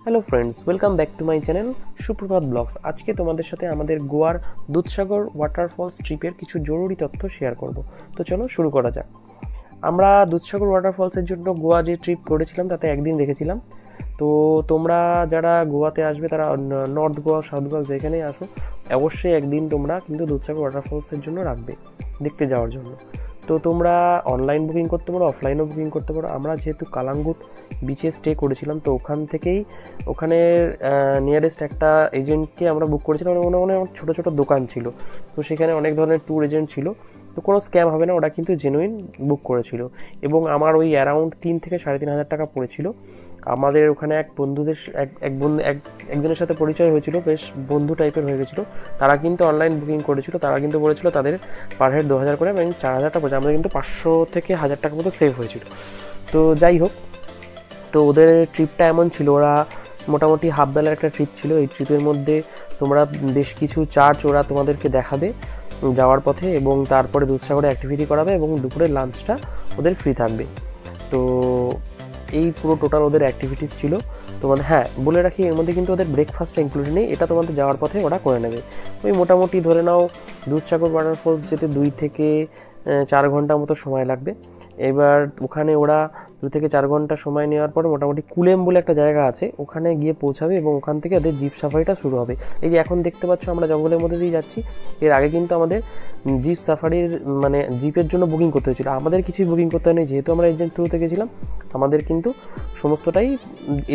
Hello friends, welcome back to my channel সুপ্রভাত blogs. আজকে তোমাদের সাথে আমাদের গোয়ার দুধসাগর ওয়াটারফলস ট্রিপের কিছু জরুরি তথ্য শেয়ার করব। তো চলো শুরু করা যাক। আমরা দুধসাগর ওয়াটারফলসের জন্য গোয়া যে ট্রিপ করেছিলাম তাতে একদিন রেখেছিলাম। তো তোমরা যারা গোয়াতে আসবে তারা নর্থ গোয়া, সাউথ গোয়া যেখানেই আসো, অবশ্যই একদিন তোমরা কিন্তু দুধসাগর ওয়াটারফলসের জন্য রাখবে দেখতে যাওয়ার জন্য। তো তোমরা অনলাইন বুকিং করতে পারো, অফলাইনও বুকিং করতে পারো। আমরা যেহেতু কালাঙ্গুট বিচে স্টে করেছিলাম, তো ওখানে নিয়ারেস্ট একটা এজেন্টকে আমরা বুক করেছিলাম। অনেক ছোটো ছোটো দোকান ছিল, তো সেখানে অনেক ধরনের ট্যুর এজেন্ট ছিল। তো কোনো স্ক্যাম হবে না, ওরা কিন্তু জেনুইন বুক করেছিল। এবং আমার ওই অ্যারাউন্ড 3 থেকে 3,500 টাকা পড়েছিল। আমাদের ওখানে একজনের সাথে পরিচয় হয়েছিল, বেশ বন্ধু টাইপের হয়ে গেছিলো। তারা কিন্তু অনলাইন বুকিং করেছিল, তারা কিন্তু বলেছিল তাদের পার হেড 2,000 করে, এবং 4,000 টাকা পড়েছে। আমাদের কিন্তু 500 থেকে 1,000 টাকা মতো সেভ হয়েছিল। তো যাই হোক, তো ওদের ট্রিপটা এমন ছিল, ওরা মোটামুটি হাফ বেলার একটা ট্রিপ ছিল। এই ট্রিপের মধ্যে তোমরা বেশ কিছু চার্চ ওরা তোমাদেরকে দেখাবে যাওয়ার পথে, এবং তারপরে দুধসাগরে অ্যাক্টিভিটি করাবে, এবং দুপুরের লাঞ্চটা ওদের ফ্রি থাকবে। তো এই পুরো টোটাল ওদের অ্যাক্টিভিটিস ছিল তোমাদের। হ্যাঁ, বলে রাখি, এর মধ্যে কিন্তু ওদের ব্রেকফাস্টটা ইনক্লুডেড নেই, এটা তোমাদের যাওয়ার পথে ওরা করে নেবে। ওই মোটামুটি ধরে নাও দুধসাগর ওয়াটারফলস যেতে 2 থেকে 4 ঘন্টা মতো সময় লাগবে। এবার ওখানে ওরা 2 থেকে 4 ঘন্টা সময় নেওয়ার পরে মোটামুটি কুলেম বলে একটা জায়গা আছে, ওখানে গিয়ে পৌঁছাবে, এবং ওখান থেকে ওদের জিপ সাফারিটা শুরু হবে। এই যে এখন দেখতে পাচ্ছ আমরা জঙ্গলের মধ্যে দিয়ে যাচ্ছি, এর আগে কিন্তু আমাদের জিপ সাফারির মানে জিপের জন্য বুকিং করতে হয়েছিল। আমাদের কিছুই বুকিং করতে হয়নি, যেহেতু আমরা এজেন্ট থ্রুতে গেছিলাম, আমাদের কিন্তু সমস্তটাই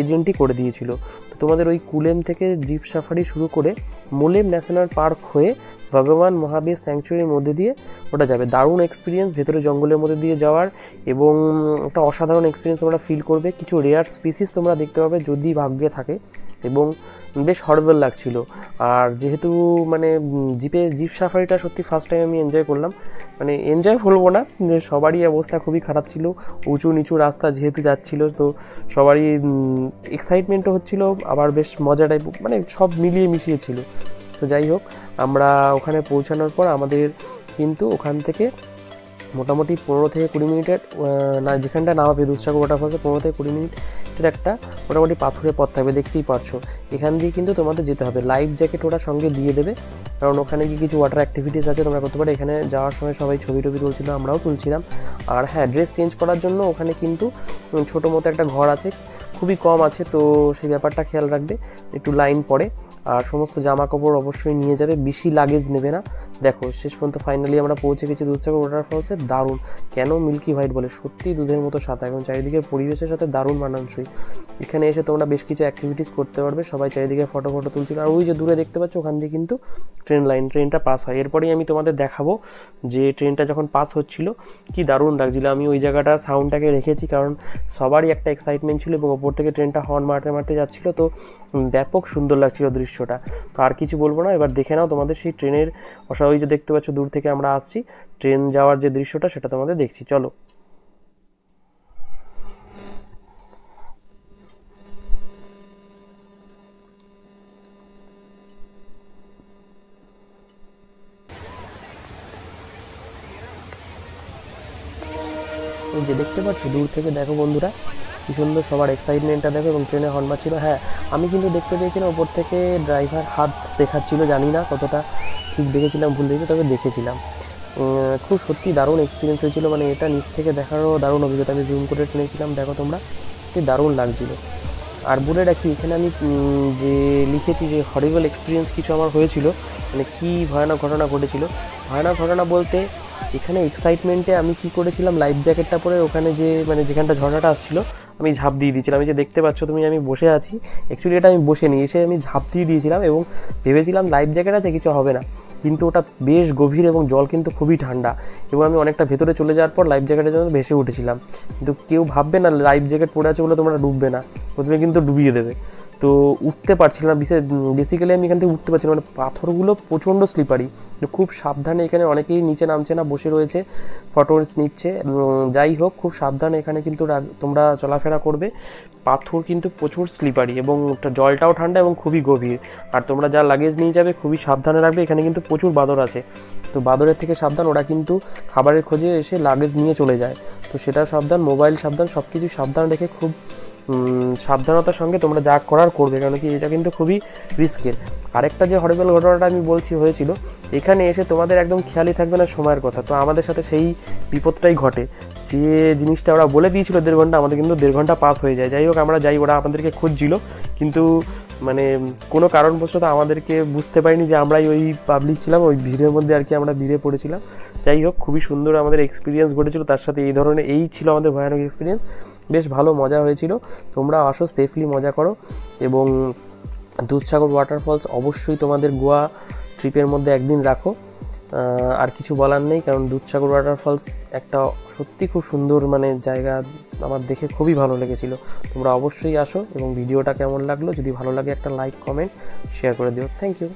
এজেন্টই করে দিয়েছিল। তো তোমাদের ওই কুলেম থেকে জিপ সাফারি শুরু করে মোলেম ন্যাশনাল পার্ক হয়ে ভগবান মহাবীর স্যাংচুরির মধ্যে দিয়ে ওটা যাবে। দারুণ এক্সপিরিয়েন্স ভেতরে জঙ্গলের মধ্যে দিয়ে যাওয়ার, এবং একটা অসাধারণ এক্সপিরিয়েন্স তোমরা ফিল করবে। কিছু রেয়ার স্পিসিস তোমরা দেখতে পাবে যদি ভাগ্যে থাকে, এবং বেশ হরবেল লাগছিল। আর যেহেতু মানে জিপ সাফারিটা সত্যি ফার্স্ট টাইম আমি এনজয় করলাম। মানে এনজয় বলবো না, যে সবারই অবস্থা খুবই খারাপ ছিল, উঁচু নিচু রাস্তা যেহেতু যাচ্ছিল, তো সবারই এক্সাইটমেন্টও হচ্ছিল, আবার বেশ মজা টাইপ, মানে সব মিলিয়ে মিশিয়ে ছিল। তো যাই হোক, আমরা ওখানে পৌঁছানোর পর আমাদের কিন্তু ওখান থেকে মোটামুটি 15 থেকে 20 মিনিটের যেখানটা নামাবে দুধসাগর ওয়াটারফলসে 15 থেকে 20 মিনিটের একটা মোটামুটি পাথুরে পথ থাকবে, দেখতেই পাচ্ছো। এখান দিয়ে কিন্তু তোমাদের যেতে হবে। লাইফ জ্যাকেট ওরা সঙ্গে দিয়ে দেবে, কারণ ওখানে গিয়ে কিছু ওয়াটার অ্যাক্টিভিটিস আছে তোমরা করতে পারো। এখানে যাওয়ার সময় সবাই ছবি টবি তুলছিল, আমরাও তুলছিলাম। আর হ্যাঁ, ড্রেস চেঞ্জ করার জন্য ওখানে কিন্তু ছোটো মতো একটা ঘর আছে, খুবই কম আছে, তো সেই ব্যাপারটা খেয়াল রাখবে, একটু লাইন পড়ে। আর সমস্ত জামা কাপড় অবশ্যই নিয়ে যাবে, বেশি লাগেজ নেবে না। দেখো, শেষ পর্যন্ত ফাইনালি আমরা পৌঁছে গেছি দুধসাগর ওয়াটারফলসে। দারুণ, কেন মিল্কি হোয়াইট বলে, সত্যি দুধের মতো সাদা, এবং চারিদিকের পরিবেশের সাথে দারুণ মানানসই। এখানে এসে তোমরা বেশ কিছু অ্যাক্টিভিটিস করতে পারবে। সবাই চারিদিকে ফটো তুলছিল। আর ওই যে দূরে দেখতে পাচ্ছ, ওখান দিয়ে কিন্তু ট্রেনটা পাস হয়। এরপরেই আমি তোমাদের দেখাবো যে ট্রেনটা যখন পাস হচ্ছিল কি দারুণ লাগছিল। আমি ওই জায়গাটা সাউন্ডটাকে রেখেছি, কারণ সবারই একটা এক্সাইটমেন্ট ছিল, এবং ওপর থেকে ট্রেনটা হর্ন মারতে যাচ্ছিলো, তো ব্যাপক সুন্দর লাগছিল দৃশ্যটা। তো আর কিছু বলবো না, এবার দেখে নাও তোমাদের সেই ট্রেনের ওই যে দেখতে পাচ্ছ দূর থেকে আমরা আসছি, ট্রেন যাওয়ার যে দৃশ্যটা সেটা তোমাদের দেখছি, চলো। এই যে দেখতে পাচ্ছ দূর থেকে, দেখো বন্ধুরা কি সুন্দর, সবার এক্সাইটমেন্টটা দেখো, এবং ট্রেনে হর্ন মারছিল। হ্যাঁ, আমি কিন্তু দেখতে পেয়েছিলাম ওপর থেকে ড্রাইভার হাত দেখাচ্ছিল, জানি না কতটা ঠিক দেখেছিলাম ভুল দেখেছি, তবে দেখেছিলাম। খুব সত্যি দারুণ এক্সপিরিয়েন্স হয়েছিল, মানে এটা নিচ থেকে দেখারও দারুণ অভিজ্ঞতা। আমি জুম করে টেনেছিলাম, দেখো তোমরা, সত্যি দারুণ লাগছিল। আর বলে রাখি, এখানে আমি যে লিখেছি যে হরিবল এক্সপিরিয়েন্স কিছু আমার হয়েছিল, মানে কী ভয়ানক ঘটনা ঘটেছিল। ভয়ানক ঘটনা বলতে, এখানে এক্সাইটমেন্টে আমি কি করেছিলাম, লাইফ জ্যাকেটটা পরে ওখানে যে মানে যেখানটা ঝর্ণাটা আসছিল, আমি ঝাঁপ দিয়ে দিয়েছিলাম। এই যে দেখতে পাচ্ছ তুমি, আমি বসে আছি, অ্যাকচুয়ালি এটা আমি বসে নিয়ে এসে আমি ঝাঁপ দিয়ে দিয়েছিলাম, এবং ভেবেছিলাম লাইফ জ্যাকেট আছে, কিছু হবে না। কিন্তু ওটা বেশ গভীর, এবং জল কিন্তু খুবই ঠান্ডা, এবং আমি অনেকটা ভেতরে চলে যাওয়ার পর লাইফ জ্যাকেটের জন্য ভেসে উঠেছিলাম। কিন্তু কেউ ভাববে না লাইফ জ্যাকেট পরে আছে বলে তোমরা ডুববে না, প্রথমে কিন্তু ডুবিয়ে দেবে। তো উঠতে পারছিলাম না, বেসিক্যালি আমি এখান থেকে উঠতে পারছিলাম, মানে পাথরগুলো প্রচণ্ড স্লিপারি। খুব সাবধানে এখানে অনেকেই নিচে নামছে না, বসে রয়েছে, ফটোস নিচ্ছে। যাই হোক, খুব সাবধানে এখানে কিন্তু তোমরা চলাফেরা করবে। পাথর কিন্তু প্রচুর স্লিপারি, এবং জলটাও ঠান্ডা এবং খুবই গভীর। আর তোমরা যা লাগেজ নিয়ে যাবে খুবই সাবধানে রাখবে। এখানে কিন্তু প্রচুর বাঁদর আছে, তো বাঁদরের থেকে সাবধান, ওরা কিন্তু খাবারের খোঁজে এসে লাগেজ নিয়ে চলে যায়, তো সেটা সাবধান। মোবাইল সাবধান, সব কিছু সাবধান রেখে খুব সাবধানতার সঙ্গে তোমরা যা করার করবে, কারণ কি এটা কিন্তু খুবই রিস্কের। আরেকটা যে হরিবল ঘটনাটা আমি বলছি হয়েছিল, এখানে এসে তোমাদের একদম খেয়ালই থাকবে না সময়ের কথা। তো আমাদের সাথে সেই বিপদটাই ঘটে, যে জিনিসটা ওরা বলে দিয়েছিল 1.5 ঘন্টা, আমাদের কিন্তু 1.5 ঘন্টা পাস হয়ে যায়। যাই হোক আমরা যাই, ওরা আমাদেরকে খুঁজছিল, কিন্তু মানে কোনো কারণবশত আমাদেরকে বুঝতে পারিনি যে আমরাই ওই পাবলিক ছিলাম, ওই ভিড়ের মধ্যে আর কি আমরা ভিড়ে পড়েছিলাম। যাই হোক খুবই সুন্দর আমাদের এক্সপিরিয়েন্স ঘটেছিল, তার সাথে এই ধরনের এই ছিল আমাদের ভয়ানক এক্সপিরিয়েন্স। বেশ ভালো মজা হয়েছিল। তোমরা আসো, সেফলি মজা করো। এবং দুধসাগর ওয়াটারফলস অবশ্যই তোমাদের গোয়া ট্রিপের মধ্যে একদিন রাখো। আর কিছু বলার নেই, কারণ দুধসাগর ওয়াটারফলস একটা সত্যি খুব সুন্দর মানে জায়গা, আমার দেখে খুবই ভালো লেগেছিল। তোমরা অবশ্যই আসো। এবং ভিডিওটা কেমন লাগলো, যদি ভালো লাগে একটা লাইক, কমেন্ট, শেয়ার করে দিও। Thank you.